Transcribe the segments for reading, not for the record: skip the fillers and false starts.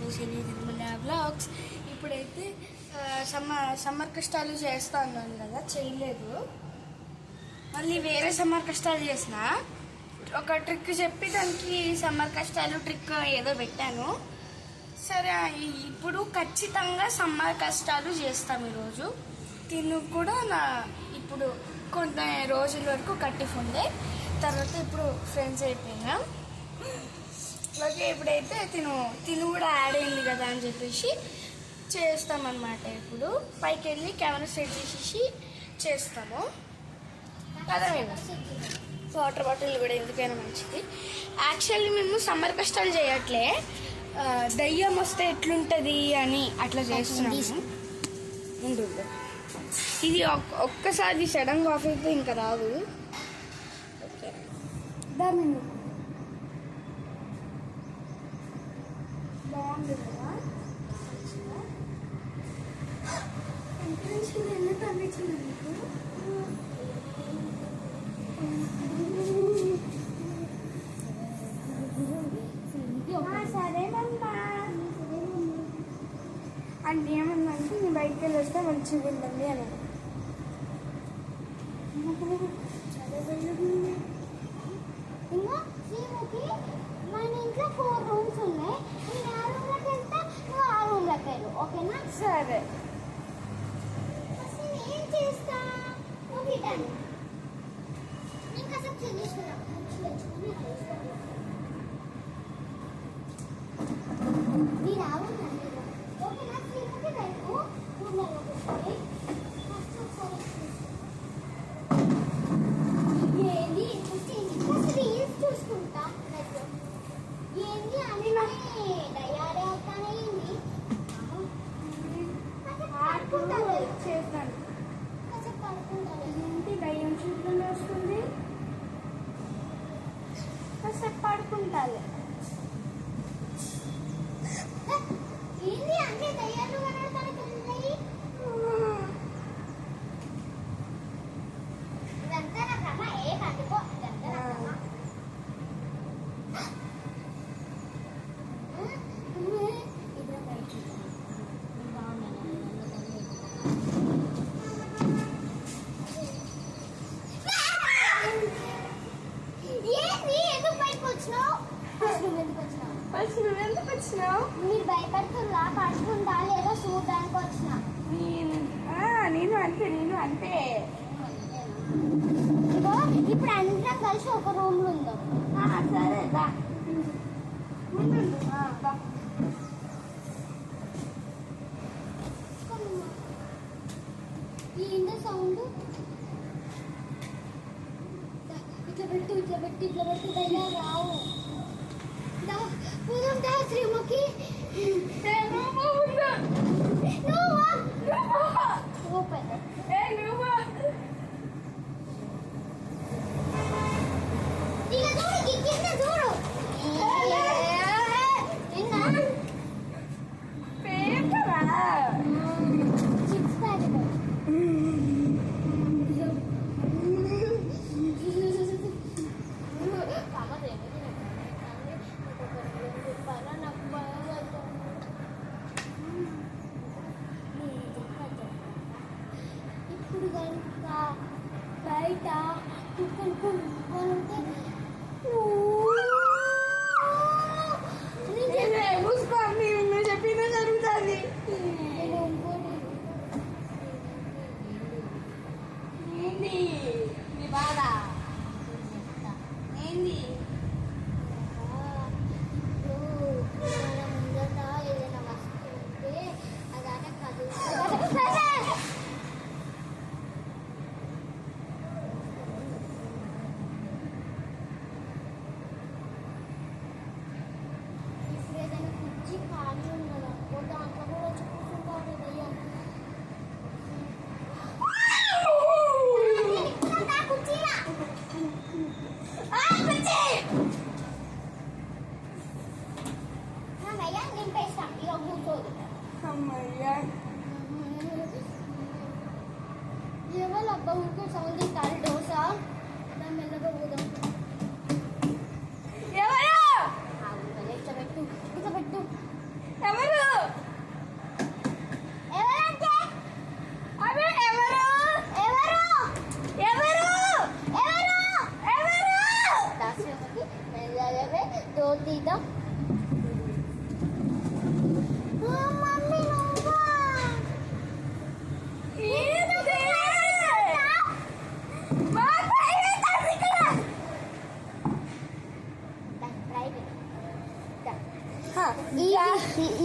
To cine Tirumala vlogs. ఇప్పుడైతే summer కష్టాలు చేస్తా అన్నాను కదా, చేయలేదు. మళ్ళీ వేరే సమ్మర్ కష్టాలు చేసిన ఒక ట్రిక్ చెప్పి దానికి సమ్మర్ కష్టాలు ట్రిక్ ఏదో పెట్టాను. సరే, ఇప్పుడు ఖచ్చితంగా సమ్మర్ కష్టాలు చేస్తాం ఈరోజు. తిను కూడా ఇప్పుడు కొంత రోజుల వరకు కట్టి ఉండే తర్వాత ఇప్పుడు ఫ్రెండ్స్ అయిపోయినా. ఓకే, ఇప్పుడైతే తిను కూడా యాడ్ అయింది కదా అని చెప్పేసి చేస్తామన్నమాట. ఇప్పుడు పైకి వెళ్ళి కెమెరా సెట్ చేసేసి చేస్తాము కదా. మేము వాటర్ బాటిల్ కూడా ఎందుకైనా మంచిది. యాక్చువల్లీ మేము సమ్మర్ కష్టాలు చేయట్లే, దయ్యం వస్తే ఎట్లుంటుంది అని అట్లా చేస్తున్నాము. ఉంటుంది ఇది ఒక్కసారి సడన్గా ఆఫ్ అయితే ఇంకా రాదు. ఓకే, దాన్ని బాగుంది కదా. ఎంత అనిపించింది మీకు? సరేనమ్మా అంటే ఏమన్నంటే నేను బయటకు వెళ్ళి వస్తే మంచిగా ఉంటుంది అని. ఇంకా శ్రీముఖి, మన ఇంట్లో 4 రూమ్స్ ఉన్నాయి. నేను ఆ రూమ్లోకి వెళ్తా, నువ్వు ఆ రూమ్లోకి వెళ్ళు, ఓకేనా? సరే. నేను ఏం చేస్తా, నువ్వు గిటాను నేను కాసేపు చదివేసుకున్నా. నేను ఆ రూమ్ ఓకేనా? శ్రీముఖి రైపు రూమ్లోకి వస్తుంది. ఏంది రీల్స్ చూసుకుంటా ఏంది అని డయారీ అవుతానే ఏంది చేస్తాను. కాసేపు పడుకుంటాను. ఏంటి దయ్యం చూపులు వస్తుంది, కాసేపు పడుకుంటాను. ఏంది అంటే దయ్యాలు కనబడతానికి ఉన్నాయి. ఇదంతా నా భ్రమ. ఏ కందుకో ఇదంతా నా భ్రమ. ఇద్దరు బయట ఏంది ఎందుకు బయటకు వచ్చినావు? నువ్వెందుకు వచ్చినావు? మీరు భయపడుతుందా? పడుతుందా లేదా చూడడానికి వచ్చినా? నేను అంతే. ఇగో ఇప్పుడు అందరం కలిసి ఒక రూమ్ లో ఉందాం. సరే దా. ఏందో సౌండ్? ఇట్లా పెట్టి దయ్యాలు రావు. పోదాం శ్రీముఖి. చిప్స్ ప్యాకెట్ ఇప్పుడు కనుక బయట కుక్కలు ఉంటే నువ్వు చెప్పినా జరుగుతుంది. ఏంది నీ బాధ? ఏంది? ముందట ఏదైనా వస్తువు ఉంటే అదానే కదులు. ఇప్పుడు ఏదైనా కుర్చీ ఖాళీ ఉన్నదనుకో, దాంట్లో కూడా వచ్చి కూర్చుంటాను దయ్యం. నింపేస్తాం ఇక కూర్చోదు. ఎవరు అబ్బా ఊరికే సౌండ్ ఇస్తారు. దోశ దాని మెల్లగా పోదాం. ఎవరు? ఇట్లా పెట్టు, ఇట్లా పెట్టు. ఎవరు? డోర్ తీద్దా మమ్మీ నువ్వా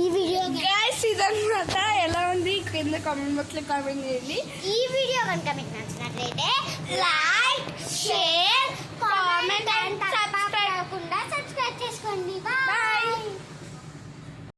ఈ వీడియో గైస్ ఇదన్నమాట. ఎలా ఉంది కింద కామెంట్ బాక్స్ లో కామెంట్ చేయండి. ఈ వీడియో కనుక మీకు నచ్చినట్లయితే లైక్ షేర్ కామెంట్ అండ్